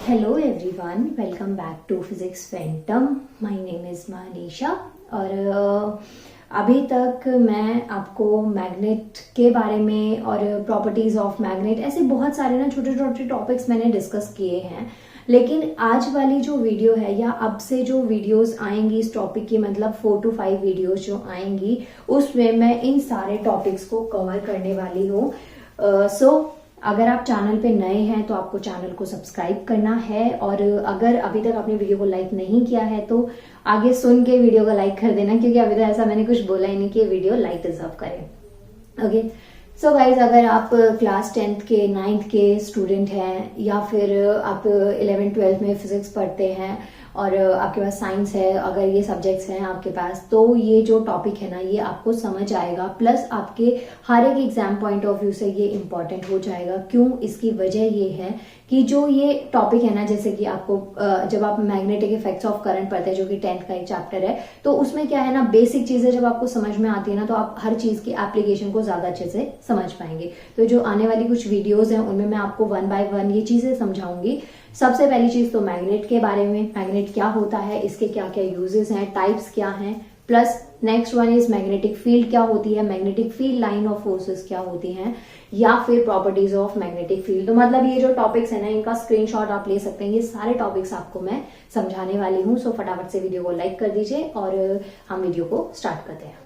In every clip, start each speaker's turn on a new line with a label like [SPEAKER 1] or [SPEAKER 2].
[SPEAKER 1] Hello everyone, welcome back to physics phantom. My name is Manisha. और अभी तक मैं आपको मैग्नेट के बारे में और प्रॉपर्टीज ऑफ मैग्नेट ऐसे बहुत सारे ना छोटे छोटे टॉपिक्स मैंने डिस्कस किए हैं। लेकिन आज वाली जो वीडियो है या अब से जो वीडियोस आएंगी इस टॉपिक की, मतलब 4 to 5 वीडियोस जो आएंगी उसमें मैं इन सारे टॉपिक्स को कवर करने वाली हूँ। अगर आप चैनल पे नए हैं तो आपको चैनल को सब्सक्राइब करना है, और अगर अभी तक आपने वीडियो को लाइक नहीं किया है तो आगे सुन के वीडियो को लाइक कर देना, क्योंकि अभी तक ऐसा मैंने कुछ बोला ही नहीं कि वीडियो लाइक डिजर्व करे। ओके, सो गाइज, अगर आप क्लास 10th के 9th के स्टूडेंट हैं या फिर आप 11th 12th में फिजिक्स पढ़ते हैं और आपके पास साइंस है, अगर ये सब्जेक्ट्स हैं आपके पास, तो ये जो टॉपिक है ना ये आपको समझ आएगा। प्लस आपके हर एक एग्जाम पॉइंट ऑफ व्यू से ये इम्पोर्टेंट हो जाएगा। क्यों? इसकी वजह ये है कि जो ये टॉपिक है ना, जैसे कि आपको जब आप मैग्नेटिक इफेक्ट्स ऑफ करंट पढ़ते हैं जो कि 10th का एक चैप्टर है, तो उसमें क्या है ना, बेसिक चीजें जब आपको समझ में आती है ना तो आप हर चीज की एप्लीकेशन को ज्यादा अच्छे से समझ पाएंगे। तो जो आने वाली कुछ वीडियोज हैं उनमें मैं आपको 1 by 1 ये चीजें समझाऊंगी। सबसे पहली चीज तो मैग्नेट के बारे में, मैग्नेट क्या होता है, इसके क्या क्या यूजेस हैं, टाइप्स क्या हैं। Plus next one is magnetic field क्या होती है, magnetic field line of forces क्या होती हैं, या फिर प्रॉपर्टीज ऑफ मैग्नेटिक फील्ड। तो मतलब ये जो टॉपिक्स है ना इनका स्क्रीनशॉट आप ले सकते हैं। ये सारे टॉपिक्स आपको मैं समझाने वाली हूँ। सो फटाफट से वीडियो को लाइक कर दीजिए और हम वीडियो को स्टार्ट करते हैं।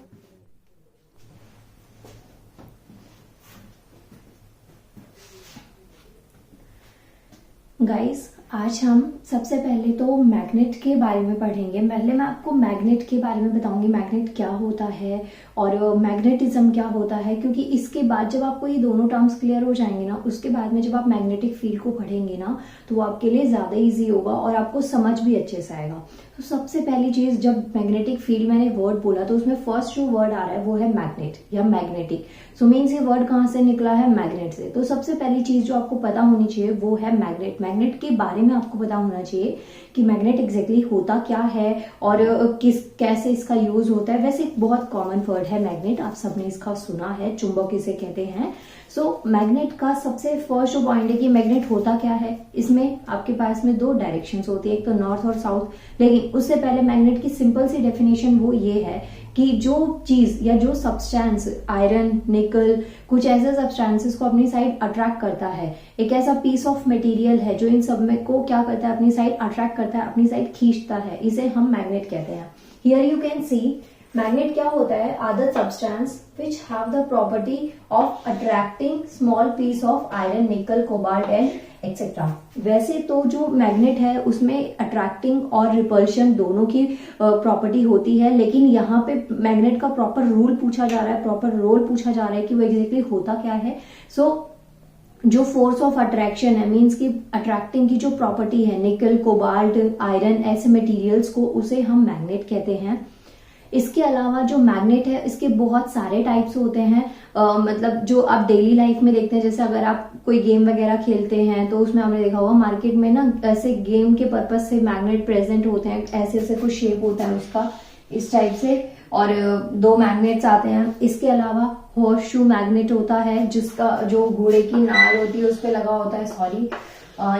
[SPEAKER 1] गाइस, आज हम सबसे पहले तो मैग्नेट के बारे में पढ़ेंगे। पहले मैं आपको मैग्नेट के बारे में बताऊंगी, मैग्नेट क्या होता है और मैग्नेटिज्म क्या होता है, क्योंकि इसके बाद जब आपको ये दोनों टर्म्स क्लियर हो जाएंगे ना, उसके बाद में जब आप मैग्नेटिक फील्ड को पढ़ेंगे ना तो वो आपके लिए ज्यादा इजी होगा और आपको समझ भी अच्छे से आएगा। तो सबसे पहली चीज, जब मैग्नेटिक फील्ड मैंने वर्ड बोला तो उसमें फर्स्ट जो वर्ड आ रहा है वो है मैग्नेट या मैग्नेटिक। सो मीन्स ये वर्ड कहाँ से निकला है? मैग्नेट से। तो सबसे पहली चीज जो आपको पता होनी चाहिए वो है मैग्नेट। मैग्नेट के बारे में आपको पता होना चाहिए कि मैग्नेट एग्जैक्टली होता क्या है और कैसे इसका यूज होता है। वैसे एक बहुत कॉमन वर्ड है मैग्नेट, आप सबने इसका सुना है, चुंबक इसे कहते हैं। सो मैग्नेट का सबसे फर्स्ट पॉइंट है कि मैग्नेट होता क्या है। इसमें आपके पास में 2 डायरेक्शंस होती है, एक तो नॉर्थ और साउथ। लेकिन उससे पहले मैग्नेट की सिंपल सी डेफिनेशन वो ये है कि जो चीज या जो सब्सटेंस, आयरन, निकल, कुछ ऐसे सब्सटेंसेस को अपनी साइड अट्रैक्ट करता है, एक ऐसा पीस ऑफ मटेरियल है जो इन सब में को क्या करता है, अपनी साइड अट्रैक्ट करता है, अपनी साइड खींचता है, इसे हम मैग्नेट कहते हैं। Here you can see magnet क्या होता है? Are the substance which have the property of attracting small piece of iron, nickel, cobalt and etcetera. वैसे तो जो मैग्नेट है उसमें अट्रैक्टिंग और रिपल्शन दोनों की प्रॉपर्टी होती है, लेकिन यहाँ पे मैग्नेट का प्रॉपर रूल पूछा जा रहा है, प्रॉपर रोल पूछा जा रहा है कि वो एग्जैक्टली होता क्या है। जो फोर्स ऑफ अट्रैक्शन है, मीन्स की अट्रैक्टिंग की जो प्रॉपर्टी है, निकल, कोबाल्ट, आयरन, ऐसे मटेरियल्स को, उसे हम मैग्नेट कहते हैं। इसके अलावा जो मैग्नेट है इसके बहुत सारे टाइप्स होते हैं। मतलब जो आप डेली लाइफ में देखते हैं, जैसे अगर आप कोई गेम वगैरह खेलते हैं तो उसमें आपने देखा होगा मार्केट में ना ऐसे गेम के पर्पज से मैग्नेट प्रेजेंट होते हैं, ऐसे ऐसे कुछ शेप होता है उसका, इस टाइप से, और 2 मैग्नेट्स आते हैं। इसके अलावा हॉर्स शू मैग्नेट होता है, जिसका जो घोड़े की नाल होती है उस पर लगा होता है, सॉरी,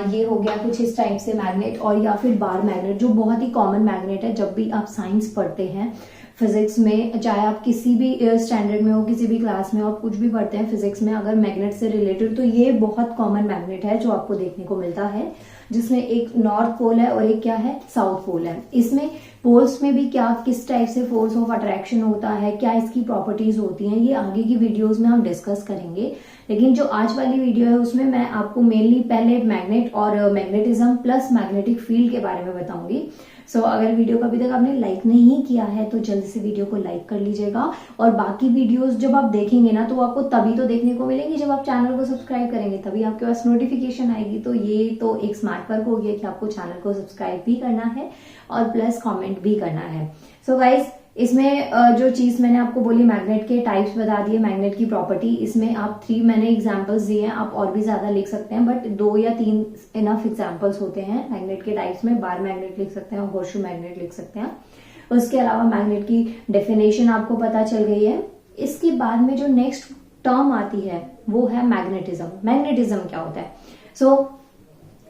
[SPEAKER 1] ये हो गया कुछ इस टाइप से मैग्नेट। और या फिर बार मैग्नेट जो बहुत ही कॉमन मैग्नेट है। जब भी आप साइंस पढ़ते हैं फिजिक्स में, चाहे आप किसी भी स्टैंडर्ड में हो, किसी भी क्लास में हो, आप कुछ भी पढ़ते हैं फिजिक्स में अगर मैग्नेट से रिलेटेड, तो ये बहुत कॉमन मैग्नेट है जो आपको देखने को मिलता है, जिसमें एक नॉर्थ पोल है और एक क्या है, साउथ पोल है। इसमें पोल्स में भी क्या किस टाइप से फोर्स ऑफ अट्रैक्शन होता है, क्या इसकी प्रॉपर्टीज होती हैं, ये आगे की वीडियोस में हम डिस्कस करेंगे। लेकिन जो आज वाली वीडियो है उसमें मैं आपको मेनली पहले मैग्नेट और मैग्नेटिज्म प्लस मैग्नेटिक फील्ड के बारे में बताऊंगी। अगर वीडियो को अभी तक आपने लाइक नहीं किया है तो जल्दी से वीडियो को लाइक कर लीजिएगा, और बाकी वीडियोस जब आप देखेंगे ना तो आपको तभी तो देखने को मिलेंगी जब आप चैनल को सब्सक्राइब करेंगे, तभी आपके पास नोटिफिकेशन आएगी। तो ये तो एक स्मार्ट वर्क हो गया कि आपको चैनल को सब्सक्राइब भी करना है और प्लस कॉमेंट भी करना है। सो गाइज, इसमें जो चीज मैंने आपको बोली, मैग्नेट के टाइप्स बता दिए, मैग्नेट की प्रॉपर्टी, इसमें आप 3 मैंने एग्जांपल्स दिए हैं, आप और भी ज्यादा लिख सकते हैं, बट 2 या 3 इनफ एग्जांपल्स होते हैं मैग्नेट के टाइप्स में। बार मैग्नेट लिख सकते हैं, हॉर्सशू मैग्नेट लिख सकते हैं। उसके अलावा मैग्नेट की डेफिनेशन आपको पता चल गई है। इसके बाद में जो नेक्स्ट टर्म आती है वो है मैग्नेटिज्म। मैग्नेटिज्म क्या होता है?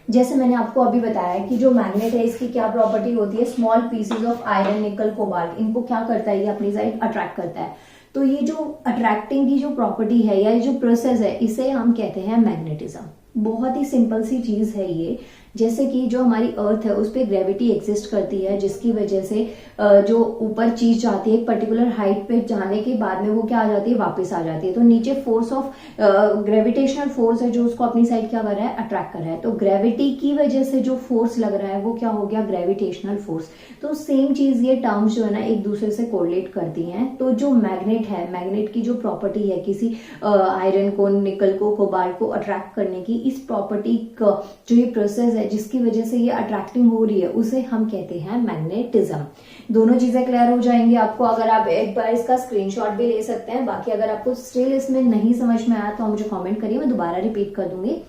[SPEAKER 1] जैसे मैंने आपको अभी बताया कि जो मैग्नेट है इसकी क्या प्रॉपर्टी होती है, small pieces of iron nickel cobalt, इनको क्या करता है, ये अपनी साइड अट्रैक्ट करता है। तो ये जो अट्रैक्टिंग की जो प्रॉपर्टी है या ये जो प्रोसेस है इसे हम कहते हैं मैग्नेटिज्म। बहुत ही सिंपल सी चीज है ये। जैसे कि जो हमारी अर्थ है उस पर ग्रेविटी एग्जिस्ट करती है, जिसकी वजह से जो ऊपर चीज जाती है एक पर्टिकुलर हाइट पे जाने के बाद में वो क्या आ जाती है, वापस आ जाती है। तो नीचे फोर्स ऑफ ग्रेविटेशनल फोर्स है जो उसको अपनी साइड क्या कर रहा है, अट्रैक्ट कर रहा है। तो ग्रेविटी की वजह से जो फोर्स लग रहा है वो क्या हो गया, ग्रेविटेशनल फोर्स। तो सेम चीज ये टर्म्स जो है ना एक दूसरे से कोरिलेट करती हैं। तो जो मैग्नेट है, मैग्नेट की जो प्रॉपर्टी है किसी आयरन को, निकल को, कोबाल्ट को अट्रैक्ट करने की, इस प्रॉपर्टी का जो ये प्रोसेस है जिसकी वजह से ये अट्रैक्टिंग हो रही है उसे हम कहते हैं मैग्नेटिज्म। दोनों चीजें क्लियर हो जाएंगी आपको अगर आप एक बार इसका स्क्रीनशॉट भी ले सकते हैं। बाकी अगर आपको स्टिल इसमें नहीं समझ में आया तो मुझे कमेंट करिए, मैं दोबारा रिपीट कर दूंगी।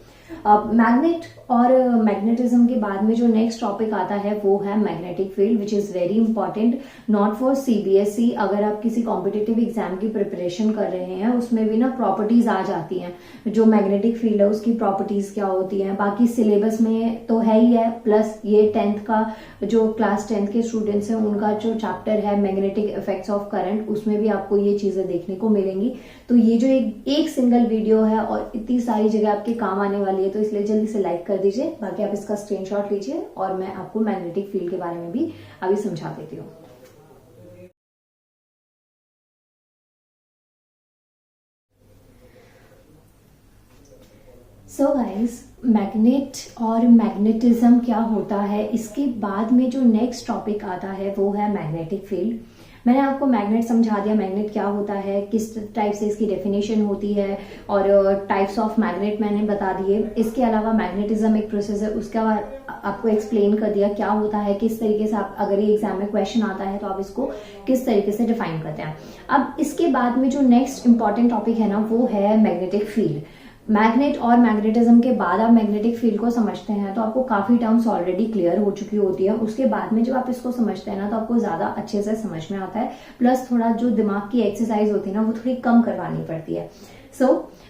[SPEAKER 1] मैग्नेट और मैग्नेटिज्म के बाद में जो नेक्स्ट टॉपिक आता है वो है magnetic field, which is very important not for CBSE. अगर आप किसी कॉम्पिटिटिव एग्जाम की प्रिपरेशन कर रहे हैं उसमें भी ना प्रॉपर्टीज आ जाती हैं, जो मैग्नेटिक फील्ड है उसकी प्रॉपर्टीज क्या होती हैं। बाकी सिलेबस में तो है ही है, प्लस ये 10th का जो क्लास 10th के स्टूडेंट्स हैं उनका जो चैप्टर है मैग्नेटिक इफेक्ट्स ऑफ करंट, उसमें भी आपको ये चीजें देखने को मिलेंगी। तो ये जो एक सिंगल वीडियो है और इतनी सारी जगह आपके काम आने वाली है, तो इसलिए जल्दी से लाइक कर दीजिए। बाकी आप इसका स्क्रीनशॉट लीजिए और मैं आपको मैग्नेटिक फील्ड के बारे में भी अभी समझा देती हूँ। सो गाइज, मैग्नेट और मैग्नेटिज्म क्या होता है, इसके बाद में जो नेक्स्ट टॉपिक आता है वो है मैग्नेटिक फील्ड। मैंने आपको मैग्नेट समझा दिया, मैग्नेट क्या होता है, किस टाइप से इसकी डेफिनेशन होती है और टाइप्स ऑफ मैग्नेट मैंने बता दिए। इसके अलावा मैग्नेटिज्म एक प्रोसेस है, उसका आपको एक्सप्लेन कर दिया क्या होता है, किस तरीके से आप अगर ये एग्जाम में क्वेश्चन आता है तो आप इसको किस तरीके से डिफाइन करते हैं। अब इसके बाद में जो नेक्स्ट इंपॉर्टेंट टॉपिक है ना वो है मैग्नेटिक फील्ड। मैग्नेट और मैग्नेटिज्म के बाद आप मैग्नेटिक फील्ड को समझते हैं तो आपको काफी टर्म्स ऑलरेडी क्लियर हो चुकी होती है। उसके बाद में जब आप इसको समझते हैं ना तो आपको ज्यादा अच्छे से समझ में आता है, प्लस थोड़ा जो दिमाग की एक्सरसाइज होती है ना वो थोड़ी कम करवानी पड़ती है। सो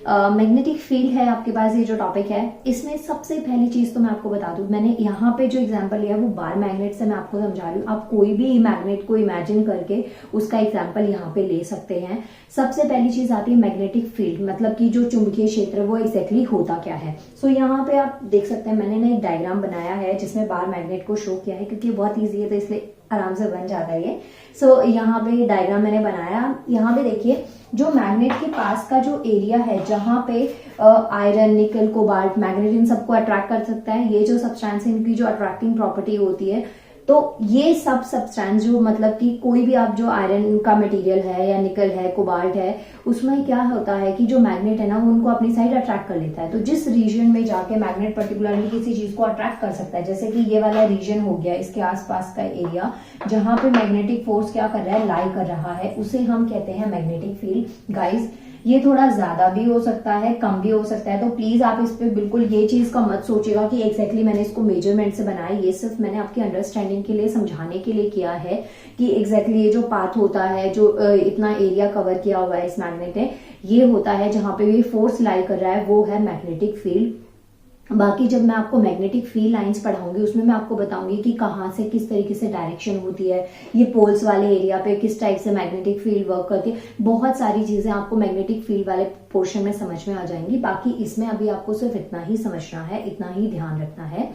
[SPEAKER 1] मैग्नेटिक फील्ड है आपके पास, ये जो टॉपिक है इसमें सबसे पहली चीज तो मैं आपको बता दूं, मैंने यहाँ पे जो एग्जांपल लिया वो बार मैग्नेट से मैं आपको समझा रही हूँ। आप कोई भी मैग्नेट को इमेजिन करके उसका एग्जांपल यहाँ पे ले सकते हैं। सबसे पहली चीज आती है मैग्नेटिक फील्ड, मतलब कि जो चुंबकीय क्षेत्र वो एक्जैक्टली होता क्या है। सो यहाँ पे आप देख सकते हैं मैंने ना एक डायग्राम बनाया है जिसमें बार मैग्नेट को शो किया है, क्योंकि बहुत ईजी है तो इसलिए आराम से बन जाता है ये। सो यहाँ पे डायग्राम मैंने बनाया, यहाँ पे देखिए जो मैग्नेट के पास का जो एरिया है जहां पे आयरन, निकल, कोबाल्ट, मैग्नेट इन सबको अट्रैक्ट कर सकता है, ये जो सब्सटेंस इनकी जो अट्रैक्टिंग प्रॉपर्टी होती है, तो ये सब सब्सटेंस जो मतलब कि कोई भी आप जो आयरन का मटेरियल है या निकल है, कोबाल्ट है, उसमें क्या होता है कि जो मैग्नेट है ना वो उनको अपनी साइड अट्रैक्ट कर लेता है। तो जिस रीजन में जाके मैग्नेट पर्टिकुलरली किसी चीज को अट्रैक्ट कर सकता है, जैसे कि ये वाला रीजन हो गया, इसके आसपास का एरिया जहां पे मैग्नेटिक फोर्स क्या कर रहा है, लाई कर रहा है, उसे हम कहते हैं मैग्नेटिक फील्ड। गाइज ये थोड़ा ज्यादा भी हो सकता है, कम भी हो सकता है, तो प्लीज आप इस पे बिल्कुल ये चीज का मत सोचिएगा कि एग्जैक्टली मैंने इसको मेजरमेंट से बनाया। ये सिर्फ मैंने आपकी अंडरस्टैंडिंग के लिए, समझाने के लिए किया है कि एग्जैक्टली ये जो पाथ होता है, जो इतना एरिया कवर किया हुआ है इस मैग्नेट ने, ये होता है जहां पे ये फोर्स लाई कर रहा है, वो है मैग्नेटिक फील्ड। बाकी जब मैं आपको मैग्नेटिक फील्ड लाइंस पढ़ाऊंगी उसमें मैं आपको बताऊंगी कि कहाँ से किस तरीके से डायरेक्शन होती है, ये पोल्स वाले एरिया पे किस टाइप से मैग्नेटिक फील्ड वर्क करती है। बहुत सारी चीजें आपको मैग्नेटिक फील्ड वाले पोर्शन में समझ में आ जाएंगी। बाकी इसमें अभी आपको सिर्फ इतना ही समझना है, इतना ही ध्यान रखना है।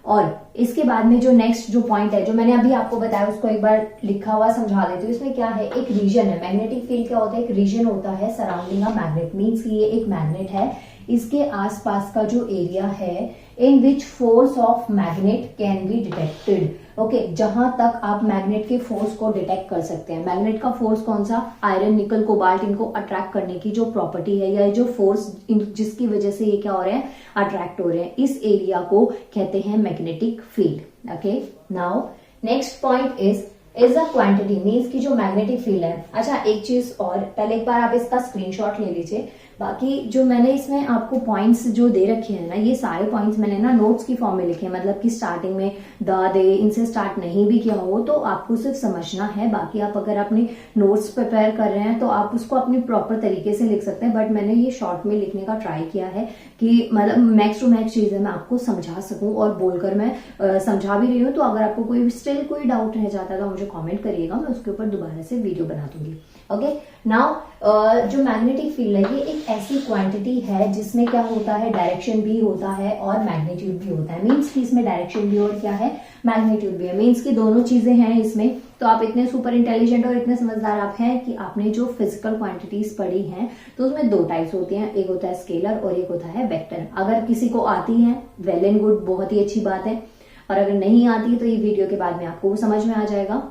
[SPEAKER 1] और इसके बाद में जो नेक्स्ट जो पॉइंट है जो मैंने अभी आपको बताया उसको एक बार लिखा हुआ समझा देती हूँ। इसमें क्या है, एक रीजन है। मैग्नेटिक फील्ड क्या होता है, एक रीजन होता है सराउंडिंग अ मैग्नेट, मीन्स ये एक मैग्नेट है, इसके आसपास का जो एरिया है in which force of magnet can be detected. Okay, जहां तक आप मैग्नेट के फोर्स को डिटेक्ट कर सकते हैं। मैग्नेट का फोर्स कौन सा, आयरन, निकल, कोबाल्ट, इनको अट्रैक्ट करने की जो प्रॉपर्टी है या जो फोर्स जिसकी वजह से ये क्या हो रहे हैं, अट्रैक्ट हो रहे हैं, इस एरिया को कहते हैं magnetic field. Okay, now next point is a quantity, means की जो मैग्नेटिक फील्ड है। अच्छा एक चीज और, पहले एक बार आप इसका स्क्रीनशॉट ले लीजिए। बाकी जो मैंने इसमें आपको पॉइंट्स जो दे रखे हैं ना, ये सारे पॉइंट्स मैंने ना नोट्स की फॉर्म में लिखे हैं, मतलब कि स्टार्टिंग में द दे इनसे स्टार्ट नहीं भी किया हो तो आपको सिर्फ समझना है। बाकी आप अगर अपनी नोट्स प्रिपेयर कर रहे हैं तो आप उसको अपनी प्रॉपर तरीके से लिख सकते हैं, बट मैंने ये शॉर्ट में लिखने का ट्राई किया है कि मतलब मैक्स टू मैक्स चीजें मैं आपको समझा सकूं और बोलकर मैं समझा भी रही हूँ। तो अगर आपको कोई डाउट रह जाता है तो मुझे कमेंट करिएगा, मैं उसके ऊपर दोबारा से वीडियो बना दूंगी। ओके, नाउ जो मैग्नेटिक फील्ड है ये एक ऐसी क्वांटिटी है जिसमें क्या होता है, डायरेक्शन भी होता है और मैग्नीट्यूड भी होता है। मीन्स कि इसमें डायरेक्शन भी और क्या है, मैग्नीट्यूड भी है। मीन्स की दोनों चीजें हैं इसमें। तो आप इतने सुपर इंटेलिजेंट और इतने समझदार आप हैं कि आपने जो फिजिकल क्वांटिटीज पढ़ी हैं तो उसमें दो टाइप्स होती हैं, एक होता है स्केलर और एक होता है वेक्टर। अगर किसी को आती है वेल एंड गुड, बहुत ही अच्छी बात है, और अगर नहीं आती है तो ये वीडियो के बाद में आपको समझ में आ जाएगा।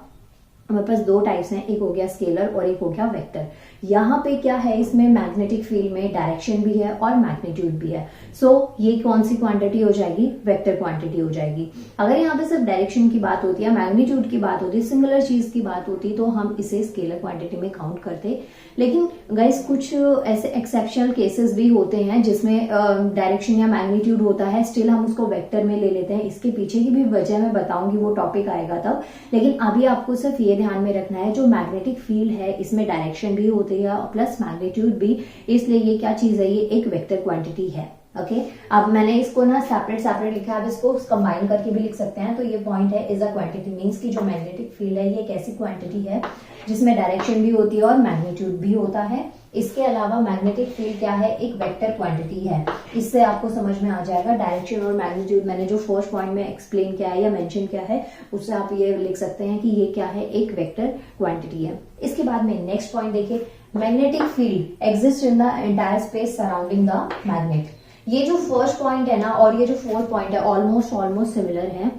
[SPEAKER 1] हमारे पास दो टाइप्स हैं, एक हो गया स्केलर और एक हो गया वेक्टर। यहाँ पे क्या है, इसमें मैग्नेटिक फील्ड में डायरेक्शन भी है और मैग्नीट्यूड भी है। सो ये कौन सी क्वांटिटी हो जाएगी, वेक्टर क्वांटिटी हो जाएगी। अगर यहाँ पे सिर्फ डायरेक्शन की बात होती है, मैग्नीट्यूड की बात होती है, सिंगुलर चीज की बात होती तो हम इसे स्केलर क्वांटिटी में काउंट करते। लेकिन गाइस कुछ ऐसे एक्सेप्शनल केसेस भी होते हैं जिसमें डायरेक्शन या मैग्नीट्यूड होता है, स्टिल हम उसको वेक्टर में ले लेते हैं। इसके पीछे की भी वजह मैं बताऊंगी, वो टॉपिक आएगा तब। लेकिन अभी आपको सिर्फ ये ध्यान में रखना है, जो मैग्नेटिक फील्ड है इसमें डायरेक्शन भी होती है प्लस मैग्नीट्यूड भी, इसलिए ये क्या चीज है, ये एक वेक्टर क्वांटिटी है। ओके, अब मैंने इसको ना सेपरेट लिखा है, अब इसको कंबाइन करके भी लिख सकते हैं। तो ये पॉइंट है इज अ क्वांटिटी, मीन्स की जो मैग्नेटिक फील्ड है ये एक ऐसी क्वांटिटी है जिसमें डायरेक्शन भी होती है और मैग्नीट्यूड भी होता है। इसके अलावा मैग्नेटिक फील्ड क्या है, एक वेक्टर क्वांटिटी है। इससे आपको समझ में आ जाएगा डायरेक्शन और मैग्नीट्यूड मैंने जो फर्स्ट पॉइंट में एक्सप्लेन किया है या मेंशन किया है, उससे आप ये लिख सकते हैं कि ये क्या है, एक वेक्टर क्वांटिटी है। इसके बाद में नेक्स्ट पॉइंट देखिए, magnetic field exist in the entire space surrounding the magnet. ये जो फर्स्ट पॉइंट है ना और ये जो फोर्थ पॉइंट है ऑलमोस्ट सिमिलर है।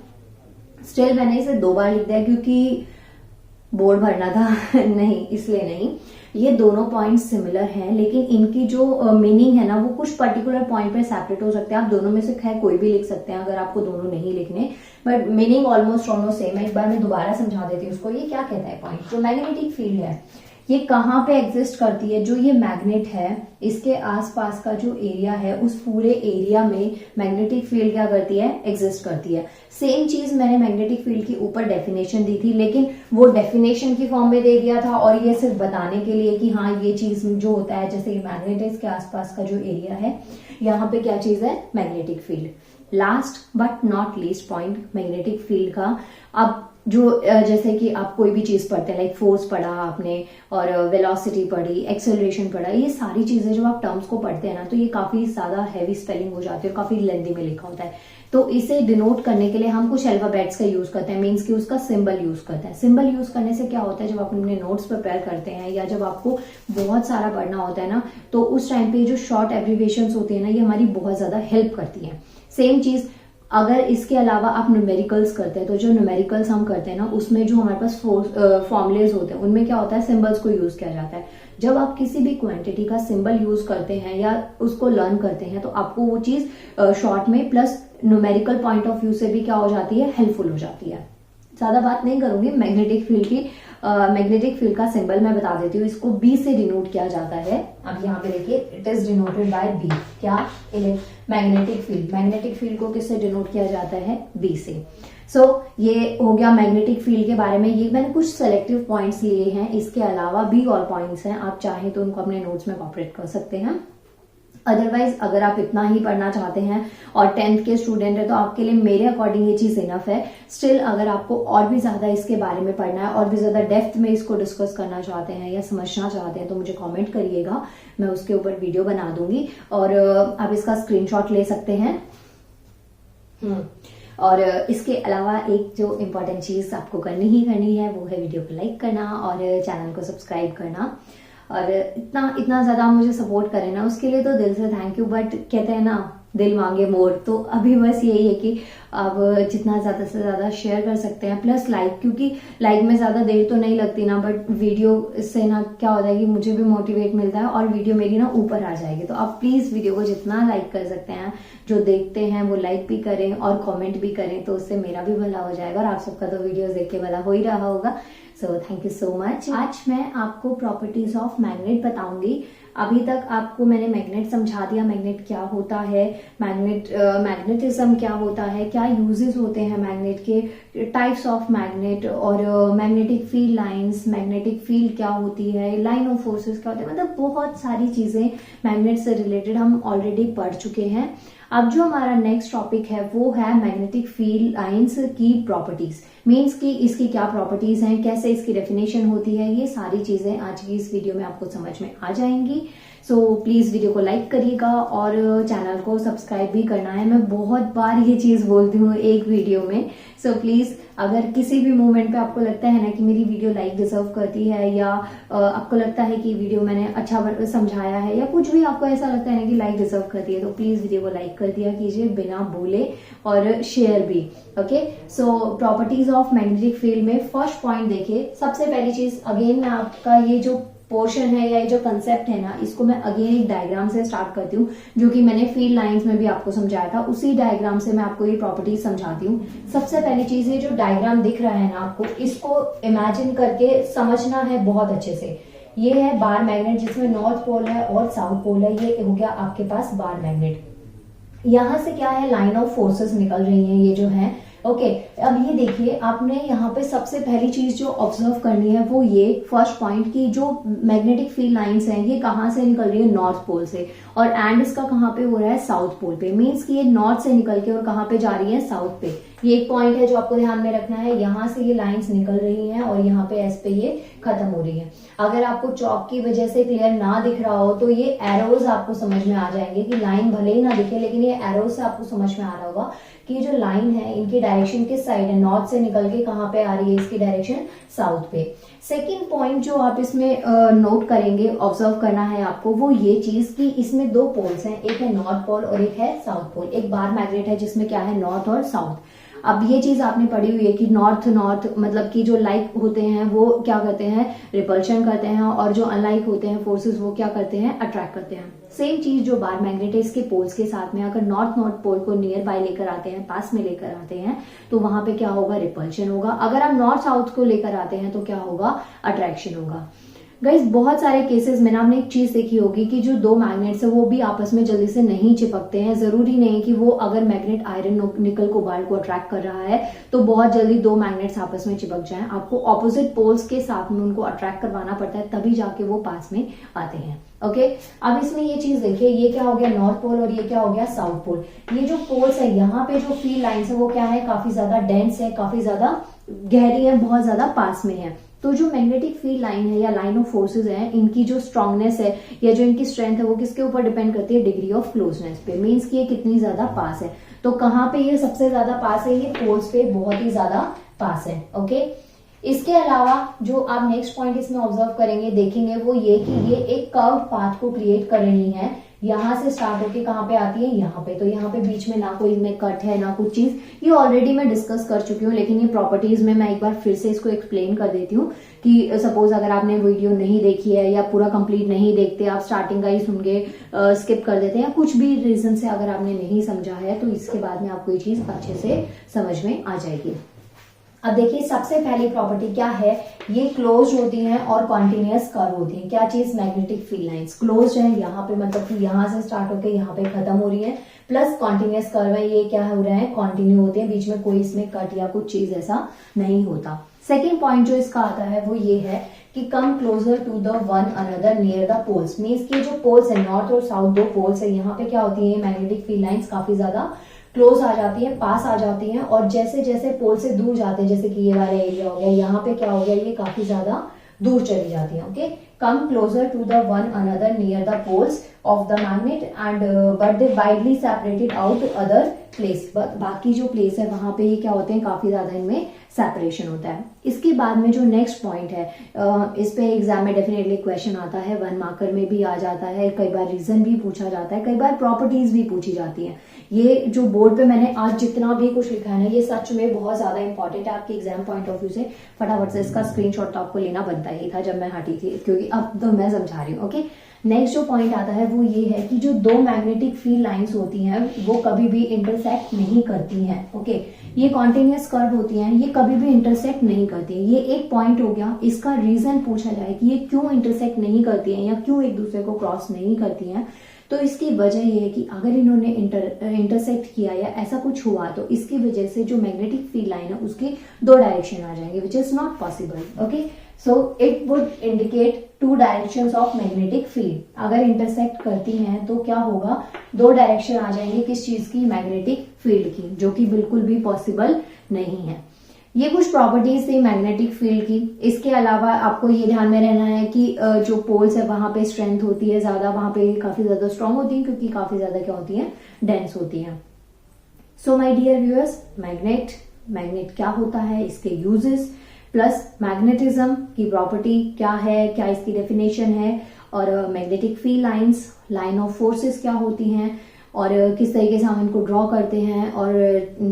[SPEAKER 1] स्टिल मैंने इसे दो बार लिख दिया क्योंकि बोर्ड भरना था नहीं, इसलिए नहीं। ये दोनों पॉइंट सिमिलर हैं, लेकिन इनकी जो मीनिंग है ना वो कुछ पर्टिकुलर पॉइंट पे सेपरेट हो सकते हैं। आप दोनों में से खैर कोई भी लिख सकते हैं अगर आपको दोनों नहीं लिखने, बट मीनिंग ऑलमोस्ट सेम है। एक बार मैं दोबारा समझा देती हूँ उसको। ये क्या कहता है पॉइंट, जो मैग्नेटिक फील्ड है ये कहाँ पे एग्जिस्ट करती है, जो ये मैग्नेट है इसके आसपास का जो एरिया है उस पूरे एरिया में मैग्नेटिक फील्ड क्या करती है, एग्जिस्ट करती है। सेम चीज मैंने मैग्नेटिक फील्ड की ऊपर डेफिनेशन दी थी, लेकिन वो डेफिनेशन की फॉर्म में दे दिया था और ये सिर्फ बताने के लिए कि हाँ ये चीज जो होता है, जैसे कि मैग्नेट है इसके आसपास का जो एरिया है यहाँ पे क्या चीज है, magnetic field. Last but not least point magnetic field का, अब जो जैसे कि आप कोई भी चीज पढ़ते हैं, लाइक फोर्स पढ़ा आपने और वेलोसिटी पढ़ी, एक्सेलरेशन पढ़ा, ये सारी चीजें जब आप टर्म्स को पढ़ते हैं ना तो ये काफी ज्यादा हैवी स्पेलिंग हो जाती है और काफी लेंथी में लिखा होता है। तो इसे डिनोट करने के लिए हम कुछ अल्फाबेट्स का यूज करते हैं, मीन्स कि उसका सिंबल यूज करते हैं। सिंबल यूज करने से क्या होता है, जब आप अपने नोट्स प्रिपेयर करते हैं या जब आपको बहुत सारा पढ़ना होता है ना, तो उस टाइम पे जो शॉर्ट एब्रिविएशंस होती है ना ये हमारी बहुत ज्यादा हेल्प करती है। सेम चीज अगर इसके अलावा आप न्यूमेरिकल्स करते हैं, तो जो न्यूमेरिकल्स हम करते हैं ना उसमें जो हमारे पास फॉर्मुलेज होते हैं उनमें क्या होता है, सिंबल्स को यूज किया जाता है। जब आप किसी भी क्वांटिटी का सिंबल यूज करते हैं या उसको लर्न करते हैं तो आपको वो चीज शॉर्ट में plus numerical point of view से भी क्या हो जाती है, हेल्पफुल हो जाती है। ज्यादा बात नहीं करूंगी, मैग्नेटिक फील्ड की मैग्नेटिक फील्ड का सिंबल मैं बता देती हूँ। इसको बी से डिनोट किया जाता है। अब यहाँ पे देखिए, it is denoted by B. क्या, मैग्नेटिक फील्ड। मैग्नेटिक फील्ड को किससे डिनोट किया जाता है, बी से। सो ये हो गया मैग्नेटिक फील्ड के बारे में। ये मैंने कुछ सेलेक्टिव पॉइंट्स लिए हैं, इसके अलावा भी और पॉइंट्स हैं, आप चाहें तो उनको अपने नोट्स में कॉपरेट कर सकते हैं। अदरवाइज अगर आप इतना ही पढ़ना चाहते हैं और 10th के स्टूडेंट है तो आपके लिए मेरे अकॉर्डिंग ये चीज इनफ है। स्टिल अगर आपको और भी ज्यादा इसके बारे में पढ़ना है और भी ज्यादा डेप्थ में इसको डिस्कस करना चाहते हैं या समझना चाहते हैं तो मुझे कमेंट करिएगा, मैं उसके ऊपर वीडियो बना दूंगी और आप इसका स्क्रीनशॉट ले सकते हैं। और इसके अलावा एक जो इम्पोर्टेंट चीज आपको करनी ही करनी है वो है वीडियो को लाइक करना और चैनल को सब्सक्राइब करना। और इतना ज्यादा मुझे सपोर्ट करें ना, उसके लिए तो दिल से थैंक यू। बट कहते हैं ना, दिल मांगे मोर, तो अभी बस यही है कि आप जितना ज्यादा से ज्यादा शेयर कर सकते हैं, प्लस लाइक, क्योंकि लाइक में ज्यादा देर तो नहीं लगती ना, बट वीडियो से ना क्या हो जाएगी, मुझे भी मोटिवेट मिलता है और वीडियो मेरी ना ऊपर आ जाएगी। तो आप प्लीज वीडियो को जितना लाइक कर सकते हैं, जो देखते हैं वो लाइक भी करें और कमेंट भी करें, तो उससे मेरा भी भला हो जाएगा और आप सबका तो वीडियो देख के भला हो ही रहा होगा। So thank you so much. आज मैं आपको प्रॉपर्टीज ऑफ मैग्नेट बताऊंगी। अभी तक आपको मैंने मैग्नेट समझा दिया, मैग्नेट क्या होता है, मैग्नेटिज्म क्या होता है, क्या यूजेस होते हैं मैग्नेट के, टाइप्स ऑफ मैग्नेट, और magnetic field lines, magnetic field क्या होती है, लाइन ऑफ फोर्सेस क्या होते हैं, मतलब बहुत सारी चीजें मैग्नेट से रिलेटेड हम ऑलरेडी पढ़ चुके हैं। अब जो हमारा नेक्स्ट टॉपिक है वो है मैग्नेटिक फील्ड लाइंस की प्रॉपर्टीज, मीन्स कि इसकी क्या प्रॉपर्टीज हैं, कैसे इसकी डेफिनेशन होती है, ये सारी चीजें आज की इस वीडियो में आपको समझ में आ जाएंगी। सो प्लीज वीडियो को लाइक करिएगा और चैनल को सब्सक्राइब भी करना है। मैं बहुत बार ये चीज बोलती हूँ एक वीडियो में। सो प्लीज अगर किसी भी मोमेंट पे आपको लगता है ना कि मेरी वीडियो लाइक डिजर्व करती है, या आपको लगता है कि वीडियो मैंने अच्छा समझाया है, या कुछ भी आपको ऐसा लगता है ना कि लाइक डिजर्व करती है, तो प्लीज वीडियो को लाइक कर दिया कीजिए बिना बोले, और शेयर भी। Okay, so properties of magnetic field में फर्स्ट पॉइंट देखिए। सबसे पहली चीज, अगेन मैं आपका ये जो पोर्शन है या ये जो कंसेप्ट है ना, इसको मैं अगेन एक डायग्राम से स्टार्ट करती हूँ, जो कि मैंने फील्ड लाइंस में भी आपको समझाया था। उसी डायग्राम से मैं आपको ये प्रॉपर्टीज समझाती हूँ। सबसे पहली चीज, ये जो डायग्राम दिख रहा है ना आपको, इसको इमेजिन करके समझना है बहुत अच्छे से। ये है बार मैग्नेट, जिसमें नॉर्थ पोल है और साउथ पोल है। ये हो गया आपके पास बार मैग्नेट। यहां से क्या है, लाइन ऑफ फोर्सेस निकल रही है, ये जो है। ओके, अब ये देखिए, आपने यहाँ पे सबसे पहली चीज जो ऑब्जर्व करनी है वो ये फर्स्ट पॉइंट की जो मैग्नेटिक फील्ड लाइंस हैं, ये कहाँ से निकल रही है, नॉर्थ पोल से, और एंड इसका कहाँ पे हो रहा है, साउथ पोल पे। मीन्स कि ये नॉर्थ से निकल के और कहाँ पे जा रही है, साउथ पे। ये एक पॉइंट है जो आपको ध्यान में रखना है। यहाँ से ये लाइंस निकल रही हैं और यहाँ पे एस पे ये खत्म हो रही है। अगर आपको चौक की वजह से क्लियर ना दिख रहा हो तो ये एरोज आपको समझ में आ जाएंगे, कि लाइन भले ही ना दिखे लेकिन ये एरोज से आपको समझ में आ रहा होगा कि ये जो लाइन है इनकी डायरेक्शन किस साइड है, नॉर्थ से निकल के कहाँ पे आ रही है, इसकी डायरेक्शन साउथ पे। सेकेंड पॉइंट जो आप इसमें नोट करेंगे, ऑब्जर्व करना है आपको, वो ये चीज कि इसमें दो पोल्स हैं, एक है नॉर्थ पोल और एक है साउथ पोल। एक बार मैग्नेट है जिसमें क्या है, नॉर्थ और साउथ। अब ये चीज आपने पढ़ी हुई है कि नॉर्थ मतलब कि जो लाइक होते हैं वो क्या करते हैं, रिपल्शन करते हैं, और जो अनलाइक होते हैं फोर्सेस वो क्या करते हैं, अट्रैक्ट करते हैं। सेम चीज जो बार मैग्नेट है, इसके पोल्स के साथ में अगर नॉर्थ पोल को नियर बाय लेकर आते हैं, पास में लेकर आते हैं, तो वहां पे क्या होगा, रिपल्शन होगा। अगर आप नॉर्थ साउथ को लेकर आते हैं तो क्या होगा, अट्रैक्शन होगा। गाइस, बहुत सारे केसेस में ना आपने एक चीज देखी होगी कि जो दो मैग्नेट्स है वो भी आपस में जल्दी से नहीं चिपकते हैं। जरूरी नहीं कि वो, अगर मैग्नेट आयरन निकल कोबाल्ट को अट्रैक्ट कर रहा है तो बहुत जल्दी दो मैग्नेट्स आपस में चिपक जाएं। आपको ऑपोजिट पोल्स के साथ में उनको अट्रैक्ट करवाना पड़ता है, तभी जाके वो पास में आते हैं। ओके, अब इसमें ये चीज देखिए, ये क्या हो गया, नॉर्थ पोल, और ये क्या हो गया, साउथ पोल। ये जो पोल्स है, यहाँ पे जो फील्ड लाइंस है वो क्या है, काफी ज्यादा डेंस है, काफी ज्यादा गहरी है, बहुत ज्यादा पास में है। तो जो मैग्नेटिक फील्ड लाइन है या लाइन ऑफ फोर्सेस है, इनकी जो स्ट्रांगनेस है या जो इनकी स्ट्रेंथ है वो किसके ऊपर डिपेंड करती है, डिग्री ऑफ क्लोजनेस पे। मींस कि ये कितनी ज्यादा पास है। तो कहाँ पे ये सबसे ज्यादा पास है, ये पोल्स पे बहुत ही ज्यादा पास है। ओके, इसके अलावा जो आप नेक्स्ट पॉइंट इसमें ऑब्जर्व करेंगे, देखेंगे, वो ये कि ये एक कर्व पाथ को क्रिएट कर रही है। यहां से स्टार्ट होके कहाँ पे आती है, यहाँ पे। तो यहाँ पे बीच में ना कोई में कट है ना कुछ चीज, ये ऑलरेडी मैं डिस्कस कर चुकी हूँ, लेकिन ये प्रॉपर्टीज में मैं एक बार फिर से इसको एक्सप्लेन कर देती हूँ कि सपोज अगर आपने वीडियो नहीं देखी है या पूरा कंप्लीट नहीं देखते, आप स्टार्टिंग का ही सुन के स्किप कर देते हैं, या कुछ भी रीजन से अगर आपने नहीं समझा है, तो इसके बाद में आपको ये चीज अच्छे से समझ में आ जाएगी। अब देखिए, सबसे पहली प्रॉपर्टी क्या है, ये क्लोज होती हैं और कॉन्टिन्यूअस कर्व होती हैं। क्या चीज, मैग्नेटिक फील्ड लाइंस क्लोज है यहाँ पे, मतलब कि यहाँ से स्टार्ट होकर यहाँ पे खत्म हो रही है, प्लस कॉन्टिन्यूअस कर्व है, ये क्या हो रहा है, कंटिन्यू होते हैं, बीच में कोई इसमें कट या कुछ चीज ऐसा नहीं होता। सेकेंड पॉइंट जो इसका आता है वो ये है कि come closer to the one another near the poles. Means की जो पोल्स है, नॉर्थ और साउथ दो पोल्स है, यहाँ पे क्या होती है, मैग्नेटिक फील्ड लाइंस काफी ज्यादा क्लोज आ जाती है, पास आ जाती हैं, और जैसे जैसे पोल से दूर जाते हैं, जैसे कि ये वाला एरिया हो गया, यहाँ पे क्या हो गया, ये काफी ज्यादा दूर चली जाती है। Okay, come closer to the one another near the poles of the magnet and but they widely separated out other place. बाकी जो प्लेस है वहां पे ये क्या होते हैं, काफी ज्यादा इनमें सेपरेशन होता है। इसके बाद में जो नेक्स्ट पॉइंट है, इस पे एग्जाम में डेफिनेटली क्वेश्चन आता है, 1 मार्कर में भी आ जाता है, कई बार रीजन भी पूछा जाता है, कई बार प्रॉपर्टीज भी पूछी जाती है। ये जो बोर्ड पे मैंने आज जितना भी कुछ लिखा है ना, ये सच में बहुत ज्यादा इंपॉर्टेंट है आपके एग्जाम पॉइंट ऑफ व्यू से। फटाफट से इसका स्क्रीनशॉट तो आपको लेना बनता ही था जब मैं हटी थी, क्योंकि अब तो मैं समझा रही हूँ। ओके, नेक्स्ट जो पॉइंट आता है वो ये है कि जो दो मैग्नेटिक फील्ड लाइंस होती हैं वो कभी भी इंटरसेक्ट नहीं करती हैं। ओके, ये कॉन्टिन्यूअस कर्व होती हैं, ये कभी भी इंटरसेक्ट नहीं करती है। ये एक पॉइंट हो गया। इसका रीजन पूछा जाए कि ये क्यों इंटरसेक्ट नहीं करती हैं या क्यों एक दूसरे को क्रॉस नहीं करती हैं, तो इसकी वजह ये है कि अगर इन्होंने इंटरसेक्ट किया या ऐसा कुछ हुआ तो इसकी वजह से जो मैग्नेटिक फील्ड लाइन है उसकी दो डायरेक्शन आ जाएंगे, which is not possible. Okay, so it would indicate two directions of magnetic field. अगर इंटरसेक्ट करती हैं तो क्या होगा, दो डायरेक्शन आ जाएंगे किस चीज की, मैग्नेटिक फील्ड की, जो कि बिल्कुल भी पॉसिबल नहीं है। ये कुछ प्रॉपर्टीज थी मैग्नेटिक फील्ड की। इसके अलावा आपको ये ध्यान में रहना है कि जो पोल्स है वहां पे स्ट्रेंथ होती है ज्यादा, वहां पे काफी ज्यादा स्ट्रांग होती है क्योंकि काफी ज्यादा क्या होती है, डेंस होती है। So my dear viewers, magnet क्या होता है, इसके यूजेस प्लस मैग्नेटिज्म की प्रॉपर्टी क्या है, क्या इसकी डेफिनेशन है, और magnetic field lines, line of forces क्या होती हैं और किस तरीके से हम इनको ड्रॉ करते हैं, और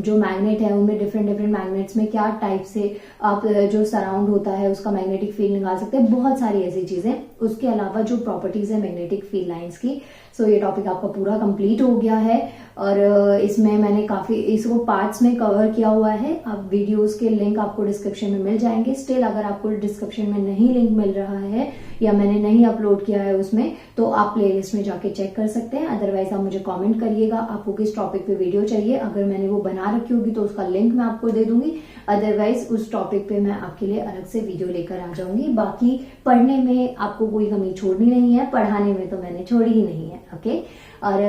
[SPEAKER 1] जो मैग्नेट है उनमें डिफरेंट मैग्नेट्स में क्या टाइप से आप जो सराउंड होता है उसका मैग्नेटिक फील्ड निकाल सकते हैं, बहुत सारी ऐसी चीजें। उसके अलावा जो प्रॉपर्टीज है मैग्नेटिक फील्ड लाइंस की। सो ये टॉपिक आपका पूरा कंप्लीट हो गया है और इसमें मैंने काफी इसको पार्ट्स में कवर किया हुआ है। आप वीडियोस के लिंक आपको डिस्क्रिप्शन में मिल जाएंगे। स्टिल अगर आपको डिस्क्रिप्शन में नहीं लिंक मिल रहा है या मैंने नहीं अपलोड किया है उसमें, तो आप प्लेलिस्ट में जाके चेक कर सकते हैं। अदरवाइज आप मुझे कमेंट करिएगा आपको किस टॉपिक पे वीडियो चाहिए। अगर मैंने वो बना रखी होगी तो उसका लिंक मैं आपको दे दूंगी, अदरवाइज उस टॉपिक पे मैं आपके लिए अलग से वीडियो लेकर आ जाऊंगी। बाकी पढ़ने में आपको कोई कमी छोड़नी नहीं है, पढ़ाने में तो मैंने छोड़ी ही नहीं है। ओके, और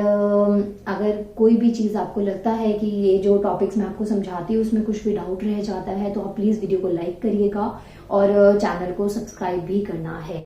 [SPEAKER 1] अगर कोई भी चीज आपको लगता है कि ये जो टॉपिक्स मैं आपको समझाती हूँ उसमें कुछ भी डाउट रह जाता है तो आप प्लीज वीडियो को लाइक करिएगा और चैनल को सब्सक्राइब भी करना है।